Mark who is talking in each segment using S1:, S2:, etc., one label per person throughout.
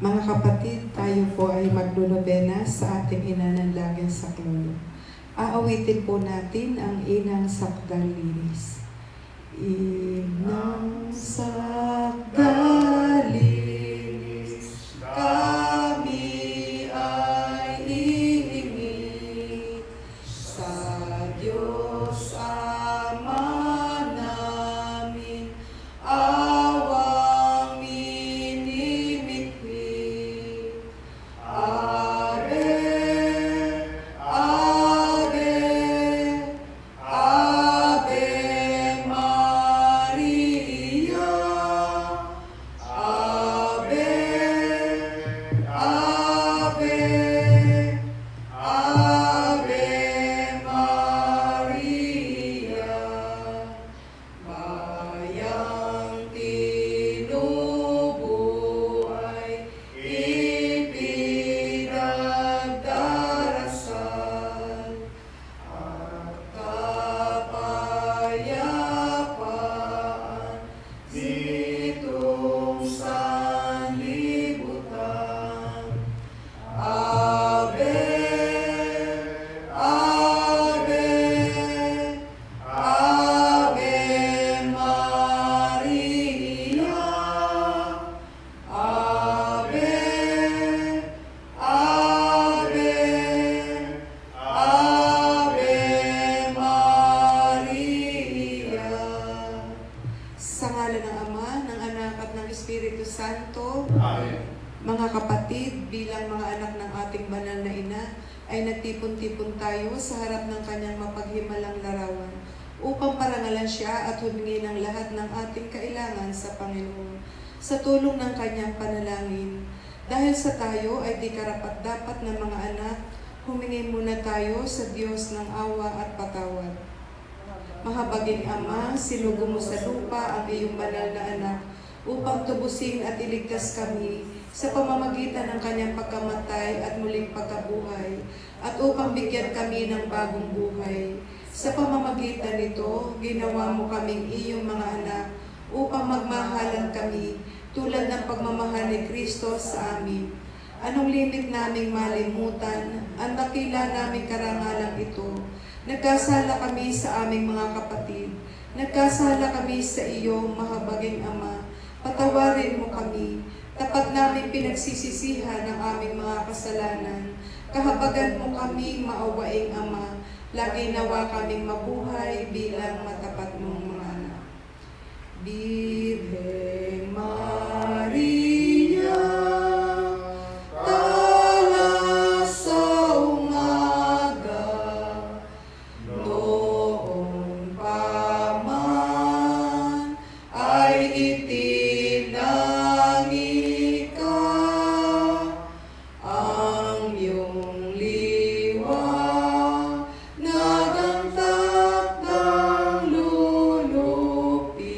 S1: Mga kapatid, tayo po ay maglulubena sa ating inananlagang saklolo. Aawitin po natin ang Inang Sakdal Linis. Inang Sakdal Linis, kami ay ihingi sa Diyos Ama namin, awang minimikwi. Ave, Ave, Ave Maria, Ave, Ave, Ave Maria. Bayang tinubuhay, ipinagdarasal, at kapayapaan nitong sanlibutan. Ave, Ave, Ave Maria, Ave, Ave, Ave Maria. Sa ngalan ng Ama, ng Anak at ng Espiritu Santo.
S2: Amen.
S1: Mga kapatid, bilang mga anak ng ating banal na ina, ay nagtipon-tipon tayo sa harap ng kanyang mapaghimalang larawan upang parangalan siya at humingi ng lahat ng ating kailangan sa Panginoon sa tulong ng kanyang panalangin. Dahil sa tayo ay di karapat-dapat na mga anak, humingi muna tayo sa Diyos ng awa at patawad. Mahabaging Ama, sinugo mo sa lupa ang iyong banal na anak upang tubusin at iligtas kami sa pamamagitan ng kanyang pagkamatay at muling pagkabuhay, at upang bigyan kami ng bagong buhay. Sa pamamagitan nito, ginawa mo kaming iyong mga anak upang magmahalan kami tulad ng pagmamahal ni Kristo sa amin. Anong limit naming malimutan ang dakila naming karangalang ito? Nagkasala kami sa aming mga kapatid. Nagkasala kami sa iyo, mahabaging Ama. Patawarin mo kami. Tapat namin pinagsisisihan ang aming mga kasalanan. Kahabagan mo kami, maawaing Ama. Lagi nawa kaming mabuhay bilang matapat mong mga anak. Birheng Maria, tala sa umaga, noon pa man ay itinangi ka, ang iyong liwanag ang takdang lulupi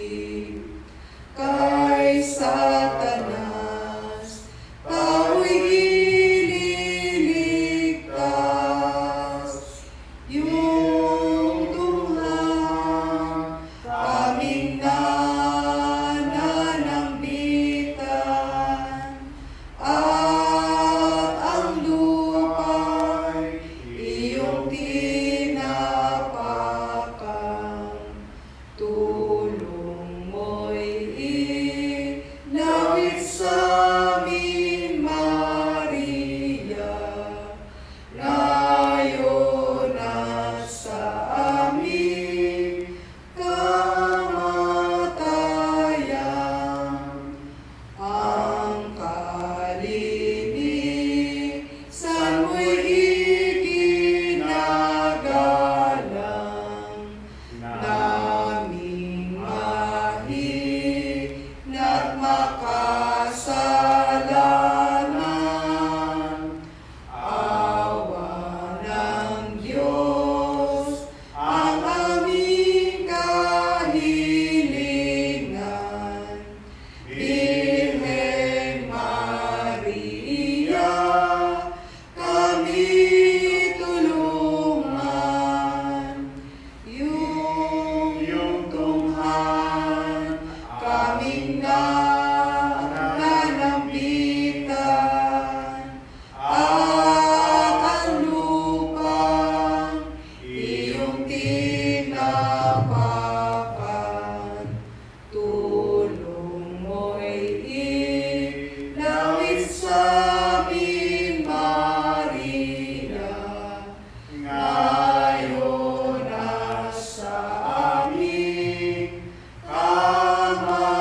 S2: kamatayan.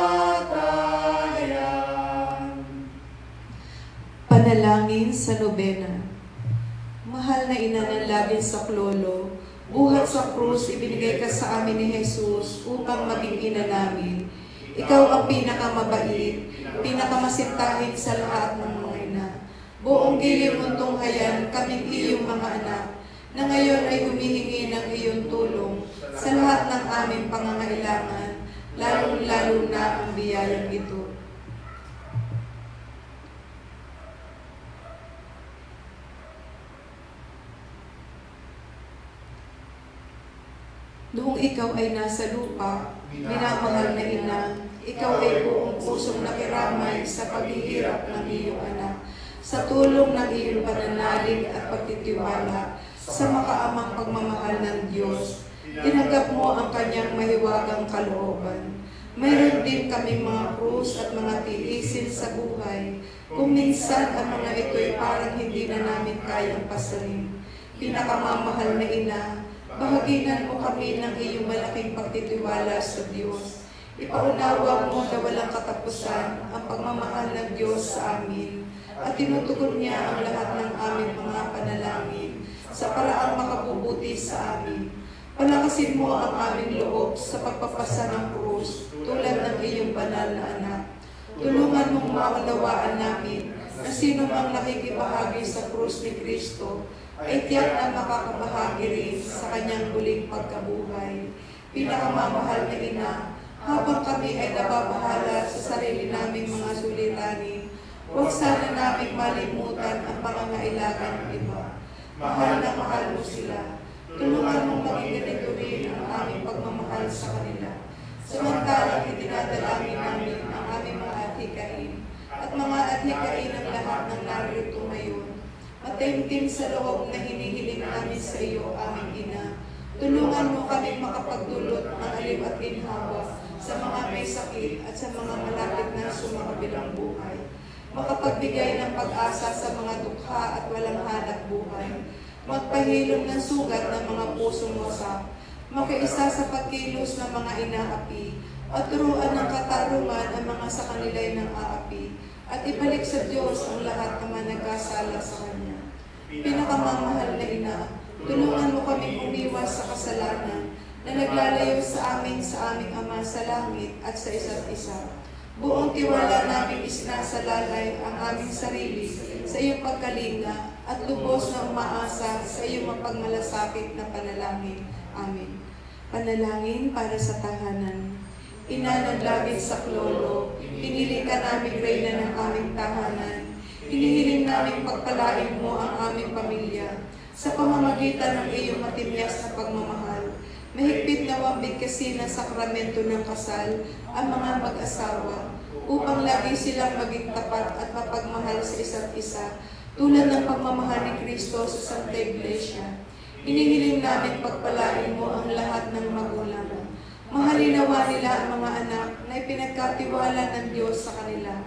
S1: Panalangin sa nobena. Mahal na ina ng labis sa klolo, buhat sa krus ibinigay ka sa amin ni Jesus upang maging ina namin. Ikaw ang pinakamabait, pinakamasintahin sa lahat ng mga ina. Buong giliw mong tunghayan, kaming iyong mga anak, na ngayon ay humihingi ng iyong tulong sa lahat ng aming pangangailangan, lalong-lalo na ang biyayang ito. Noong ikaw ay nasa lupa, minamahal na ina, ikaw ay buong pusong nakiramay sa paghihirap ng iyong anak, sa tulong ng iyong pananalig at pagtitiwala sa makaamang pagmamahal ng Diyos. Tinanggap mo ang kanyang mahiwagang kalooban. Mayroon din kami mga krus at mga tiisin sa buhay, kung minsan ang mga ito'y parang hindi na namin kayang pasanin. Pinakamamahal na ina, bahaginan mo kami ng iyong malaking pagtitiwala sa Diyos. Ipaunawa mo na walang katapusan ang pagmamahal ng Diyos sa amin at tinutugon niya ang lahat ng aming mga panalangin sa paraang makabubuti sa amin. Palakasin mo ang aming loob sa pagpapasa ng krus tulad ng iyong banal na anak. Tulungan mong maunawaan namin na sino mang nakikibahagi sa krus ni Kristo ay tiyak na makakabahagi rin sa kanyang muling pagkabuhay. Pinakamamahal na ina, habang kami ay nababahala sa sarili naming mga suliranin, huwag sana naming malimutan ang pangangailangan ng iba. Mahal na mahal mo sila. Tulungan mong maging ganito rin ang aming pagmamahal sa kanila. Samantalang itinadalangin namin ang aming mga athikain at mga athikain ng lahat ng narito ngayon. Matemtim sa loob na hinihiling namin sa iyo, aming ina. Tulungan mo kami makapagdulot ng aliw at ginhawa sa mga may sakit at sa mga malapit na sumakabilang buhay. Makapagbigay ng pag-asa sa mga dukha at walang hanap buhay. Magpahilom ng sugat ng mga pusong wasak. Makiisa sa pagkilos ng mga inaapi at turuan ng katarungan ang mga sa kanila'y nang aapi at ibalik sa Diyos ang lahat ng mga nagkasala sa Kanya. Pinakamamahal na ina, tulungan mo kaming umiwas sa kasalanan na naglalayo sa aming Ama sa langit at sa isa't isa. Buong tiwala namin isinasalalay ang aming sarili sa iyong pagkalinga at lubos na umaasa sa iyong mapagmalasakit na panalangin. Amen. Panalangin para sa tahanan. Ina ng langit sa klolo, pinili ka namin reyna ng aming tahanan. Hinihiling namin pagpalain mo ang aming pamilya sa pamamagitan ng iyong matimyas na pagmamahal. Mahigpit na wambigkasin ng sakramento ng kasal ang mga mag-asawa upang lagi silang maging tapat at mapagmahal sa isa't isa tulad ng pagmamahal ni Kristo sa Santa Iglesia. Hinihiling namin pagpalain mo ang lahat ng magulang. Mahalinawa nila ang mga anak na ipinagkatiwala ng Diyos sa kanila.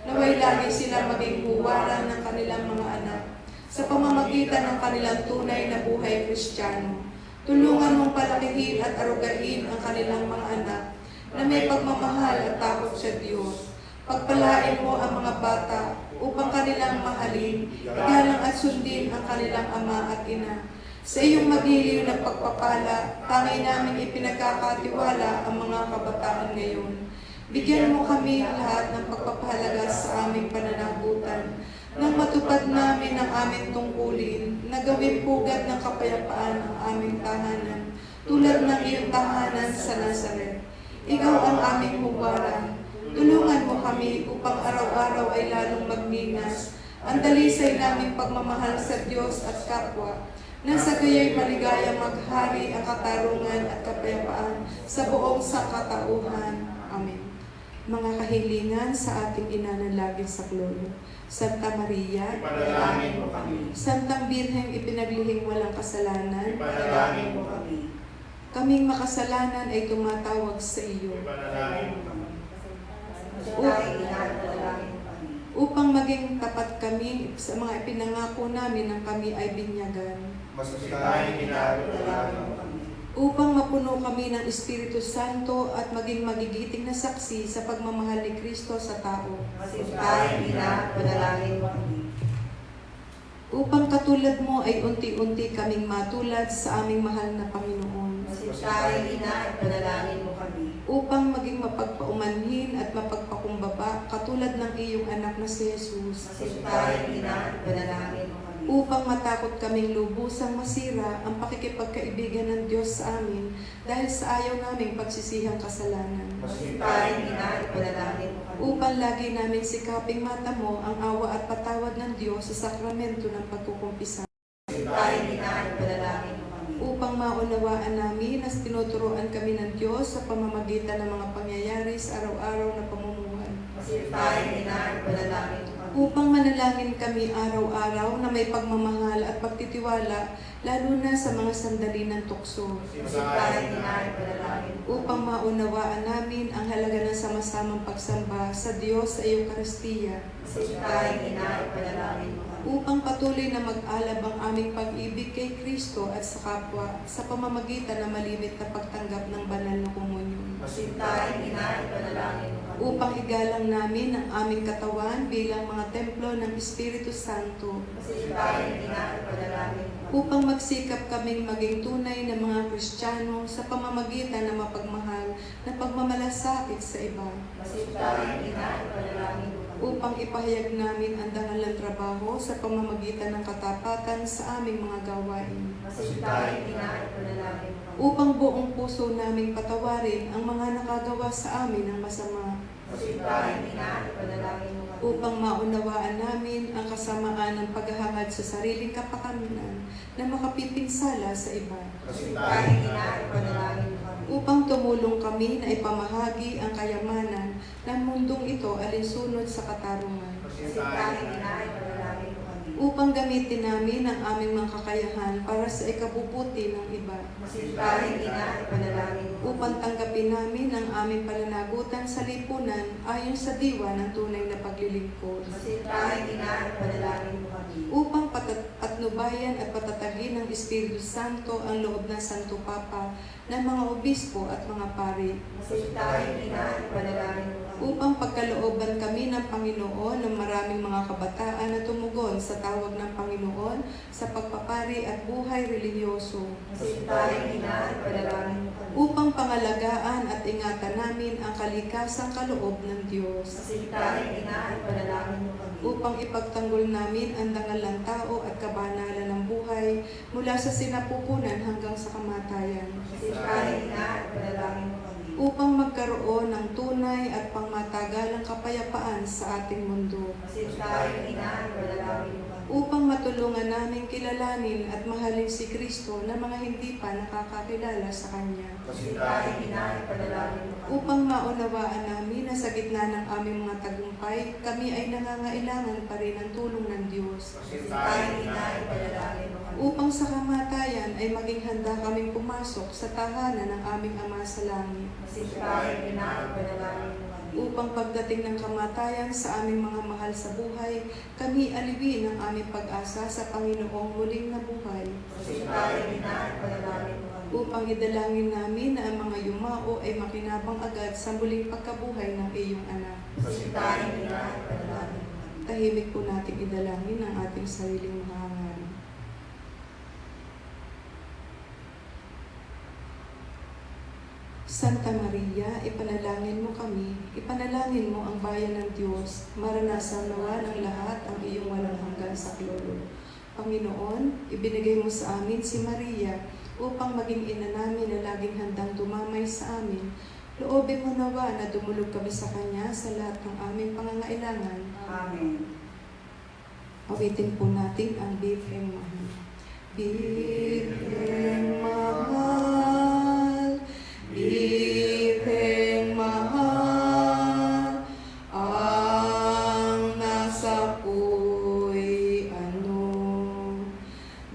S1: Naway lagi sila maging huwaran ng kanilang mga anak sa pamamagitan ng kanilang tunay na buhay Kristiyano. Tulungan mong palakihin at arugain ang kanilang mga anak na may pagmamahal at takot sa Diyos. Pagpalain mo ang mga bata upang kanilang mahalin, igalang at sundin ang kanilang ama at ina. Sa iyong magiliw na pagpapala, tangay namin ipinagkakatiwala ang mga kabataan ngayon. Bigyan mo kami lahat ng pagpapahalaga sa aming pananagutan nang matupad namin ang aming tungkulin na gawin pugad ng kapayapaan ang aming tahanan tulad ng iyong tahanan sa Nazaret. Ikaw ang aming huwaran. Tulungan mo kami upang araw-araw ay lalong magningas ang dalisay naming pagmamahal sa Diyos at kapwa, na sa gaya'y maligayang maghari ang katarungan at kapayapaan sa buong sangkatauhan. Amen. Mga kahilingan sa ating ina ng langit sa klolo, Santa Maria,
S2: Ipanalangin mo kami.
S1: Santang Birheng ipinaglihing walang kasalanan,
S2: Ipanalangin mo kami.
S1: kaming makasalanan ay tumatawag sa iyo.
S2: Ipanalangin mo kami.
S1: Upang maging tapat kami sa mga ipinangako namin ng kami ay binyagan.
S2: Masusitahin kinaralangin mo kami.
S1: upang mapuno kami ng Espiritu Santo at maging magigiting na saksi sa pagmamahal ni Kristo sa tao.
S2: Masintahin, ina, panalangin mo kami.
S1: Upang katulad mo ay unti-unti kaming matulad sa aming mahal na Panginoon.
S2: Masintahin, ina, panalangin mo kami.
S1: Upang maging mapagpaumanhin at mapagpakumbaba katulad ng iyong anak na si Jesus.
S2: Masintahin, ina, panalangin mo kami.
S1: Upang matakot kaming lubusang masira ang pakikipagkaibigan ng Diyos sa amin dahil sa ayaw naming pagsisihang kasalanan.
S2: Masintahin, ina, panalangin mo kami.
S1: Upang lagi naming sikaping matamo ang awa at patawad ng Diyos sa sakramento ng pagkukumpisal.
S2: Masintahin, ina, panalangin mo kami.
S1: Upang maunawaan namin na tinuturuan kami ng Diyos sa pamamagitan ng mga pangyayari sa araw-araw na pamumuhay.
S2: Masintahin, ina, panalangin mo kami.
S1: Upang manalangin kami araw-araw na may pagmamahal at pagtitiwala, lalo na sa mga sandali ng tukso.
S2: Masintahin, ina, panalangin mo kami.
S1: Upang maunawaan namin ang halaga ng sama-samang pagsamba sa Diyos sa Eucharistia.
S2: Masintahin, ina, panalangin mo kami.
S1: Upang patuloy na mag-alab ang aming pag-ibig kay Kristo at sa kapwa sa pamamagitan ng malimit na pagtanggap ng banal na komunyon.
S2: Masintahin, ina, panalangin mo kami.
S1: Upang igalang namin ang aming katawan bilang mga templo ng Espiritu Santo.
S2: Masintahin, ina, panalangin mo kami.
S1: Upang magsikap kaming maging tunay na mga Kristiyano sa pamamagitan ng mapagmahal na pagmamalasakit sa iba.
S2: Masintahin, ina, panalangin mo kami.
S1: Upang ipahayag namin ang dangal ng trabaho sa pamamagitan ng katapatan sa aming mga gawain.
S2: Masintahin, ina, panalangin mo kami.
S1: Upang buong puso naming patawarin ang mga nakagawa sa amin ng masama.
S2: Masintahin, ina, panalangin mo kami.
S1: Upang maunawaan namin ang kasamaan ng paghahangad sa sariling kapakanan na makapipinsala sa iba.
S2: Masintahin, ina, panalangin mo kami.
S1: Upang tumulong kami na ipamahagi ang kayamanan ng mundong ito alinsunod sa katarungan.
S2: Masintahin, ina, panalangin mo kami.
S1: Upang gamitin namin ang aming mga kakayahan para sa ikabubuti ng iba.
S2: Masintahin, ina, panalangin mo kami.
S1: Upang tanggapin namin ang aming pananagutan sa lipunan ayon sa diwa ng tunay na paglilingkod.
S2: Masintahin, ina, panalangin mo kami.
S1: Upang patnubayan at patatagin ng Espiritu Santo ang loob ng Santo Papa, ng mga obispo at mga pari.
S2: Masintahin, ina, panalangin mo kami.
S1: Upang pagkalooban kami ng Panginoon ng maraming mga kabataan na tumugon sa tawag ng Panginoon sa pagpapari at buhay religyoso.
S2: Masintahin, ina, panalangin mo kami.
S1: Upang pangalagaan at ingatan namin ang kalikasang kaloob ng Diyos.
S2: Masintahin, ina, panalangin mo kami.
S1: Upang ipagtanggol namin ang dangal ng tao at kabanalan ng buhay mula sa sinapupunan hanggang sa kamatayan.
S2: Masintahin, ina, panalangin mo kami.
S1: Upang magkaroon ng tunay at pangmatagalang kapayapaan sa ating mundo.
S2: Masintahin, ina, panalangin mo kami.
S1: Upang matulungan namin kilalanin at mahalin si Kristo na mga hindi pa nakakakilala sa Kanya.
S2: Masintahin, ina, panalangin mo kami.
S1: Upang maunawaan namin na sa gitna ng aming mga tagumpay, kami ay nangangailangan pa rin ng tulong ng Diyos.
S2: Masintahin, ina, panalangin mo kami.
S1: Upang sa kamatayan ay maging handa kaming pumasok sa tahanan ng aming Ama sa langit.
S2: Masintahin, ina, panalangin mo kami.
S1: Upang pagdating ng kamatayan sa aming mga mahal sa buhay, kami aliwin ang aming pag-asa sa Panginoong muling na buhay.
S2: Masintahin, ina, panalangin mo kami.
S1: Upang idalangin namin na ang mga yumao ay makinabang agad sa muling pagkabuhay ng iyong anak.
S2: Masintahin, ina, panalangin mo kami.
S1: Tahimik po nating idalangin ang ating sariling mga hangarin. Santa Maria, ipanalangin mo kami, ipanalangin mo ang bayan ng Diyos, maranasan nawa ng lahat ang iyong walang hanggan saklolo. Panginoon, ibinigay mo sa amin si Maria upang maging ina namin na laging handang dumamay sa amin. Loobin mo nawa na dumulog kami sa Kanya sa lahat ng aming pangangailangan.
S2: Amen.
S1: Awitin po natin ang Birheng Mahal. Birheng Mahal, Birheng Mahal, ang nasa pu'y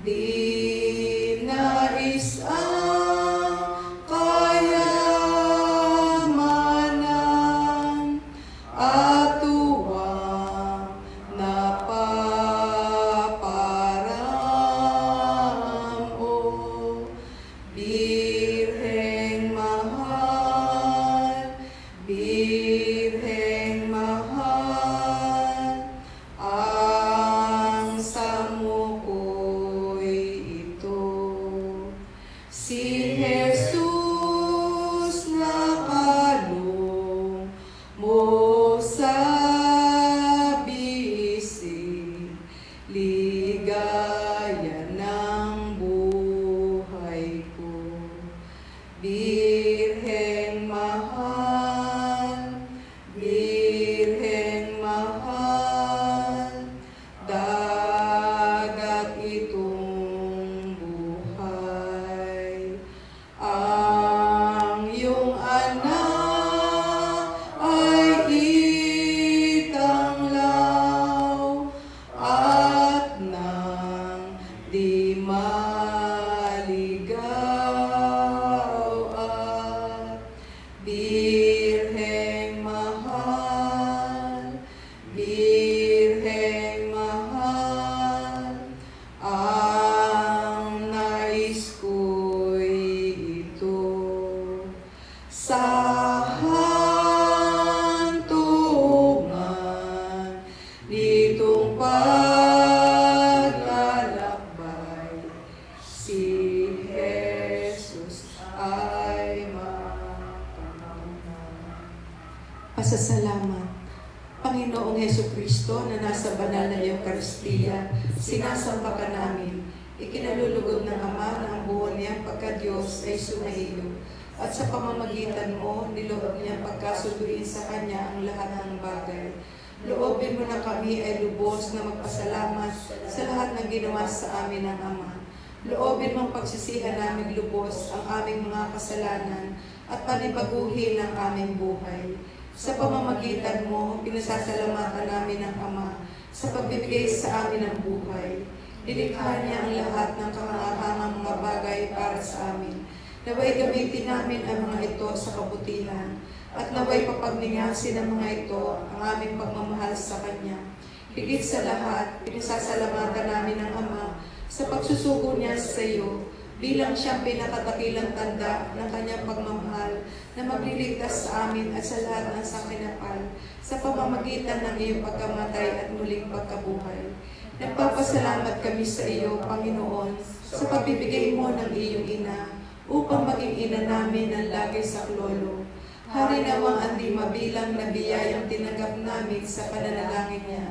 S1: di nais ang kayamanan at tuwang napaparam o Birheng Pasasalamat. Panginoong Hesukristo na nasa banal na Eucharistia, sinasamba ka namin. Ikinalulugod ng Ama na ang buwan niya pagka-Diyos ay sumaiyo. At sa pamamagitan mo, niloob niya pagkasunduin sa Kanya ang lahat ng bagay. Loobin mo na kami ay lubos na magpasalamat sa lahat ng ginawa sa amin ng Ama. Loobin mong pagsisihan namin lubos ang aming mga kasalanan at panibaguhin ang aming buhay. Sa pamamagitan mo, pinasasalamatan namin ang Ama sa pagbibigay sa amin ng buhay. Nilikha niya ang lahat ng kahangahangang mga bagay para sa amin. Naway gamitin namin ang mga ito sa kabutihan at naway papagningasin ang mga ito ang aming pagmamahal sa Kanya. Higit sa lahat, pinasasalamatan namin ang Ama sa pagsusugo niya sa iyo bilang siyang pinakatakilang tanda ng Kanyang pagmamahal na magliligtas sa amin at sa lahat ng sakinapal sa pamamagitan ng iyong pagkamatay at muling pagkabuhay. Nagpapasalamat kami sa iyo, Panginoon, sa pagbibigay mo ng iyong ina upang maging ina namin ng lagi sa klolo. Hari nawang hindi mabilang na biyayang tinanggap namin sa pananalangin niya,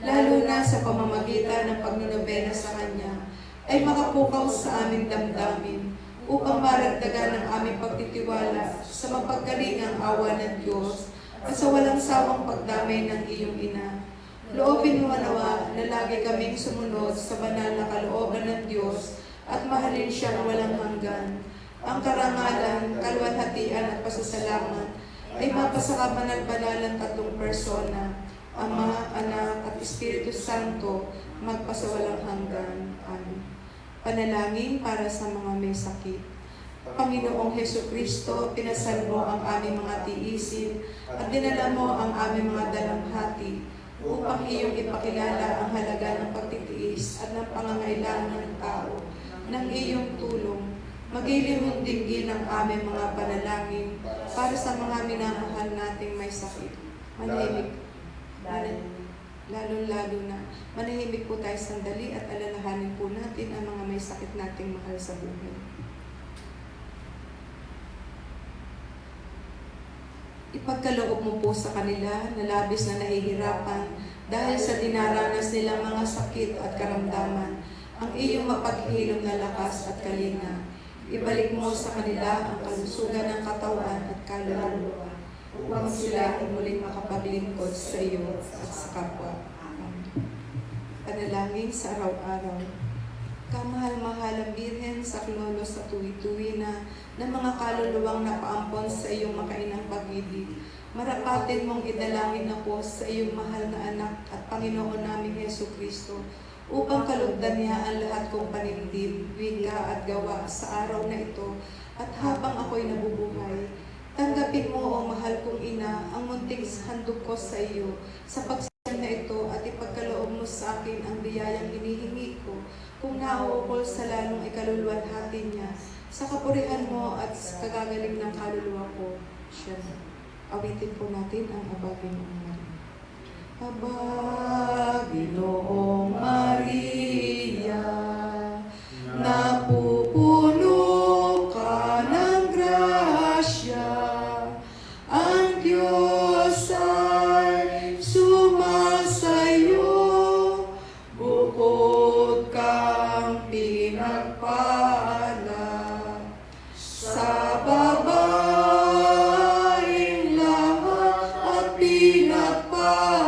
S1: lalo na sa pamamagitan ng pagnunobena sa Kanya, ay makapukaw sa aming damdamin upang maragdagan ang aming pagtitiwala sa mapagkalingang awa ng Diyos at sa walang sawang pagdamay ng iyong ina. Loobin mo nawa na lagi kaming sumunod sa banal na kalooban ng Diyos at mahalin siyang walang hanggan. Ang karangalan, kalwalhatian at pasasalamat ay mapasakabanal-banalang tatlong persona, Ama, Anak at Espiritu Santo, magpasawalang hanggan. Amen. Panalangin para sa mga may sakit. Panginoong Hesukristo, pinasal mo ang aming mga tiisin at dinala mo ang aming mga dalamhati upang iyong ipakilala ang halaga ng pagtitiis at ng pangangailangan ng tao ng iyong tulong. Magiliw mong dinggin ang aming mga panalangin para sa mga minamahal nating may sakit. Manahimik, lalo-lalo na. Manahimik po tayo sandali at alalahanin po natin ang mga may sakit nating mahal sa buhay. Ipagkaloob mo po sa kanila na labis na nahihirapan dahil sa dinaranas nilang mga sakit at karamdaman, ang iyong mapaghilom na lakas at kalinga. Ibalik mo sa kanila ang kalusugan ng katawan at kaluluwa upang sila ay muling makapaglingkod sa iyo at sa kapwa. Amen. Panalangin sa araw-araw. Kamahal-mahalang Birhen sa klolo sa tuwi-tuwi na ng mga kaluluwang napaampon sa iyong makainang pag-ibig. Marapatin mong idalangin ako sa iyong mahal na anak at Panginoon naming Hesukristo upang kalugdan niya ang lahat kong panindig, wika at gawa sa araw na ito at habang ako'y nabubuhay. Tanggapin mo, O mahal kong ina, ang munting handog ko sa iyo sa pagsiyam na ito at ipagkaloob mo sa akin ang biyayang hinihingi ko kung nauukol sa lalong ikaluluwalhati niya sa kapurihan mo at sa kagagaling ng kaluluwa ko. Siya. Awitin po natin ang Aba Ginoong Maria. Aba Ginoong Maria, napupuno ka ng grasya, ang Diyos ay sumasayo, bukod kang pinagpala sa babaeng lahat at pinagpala.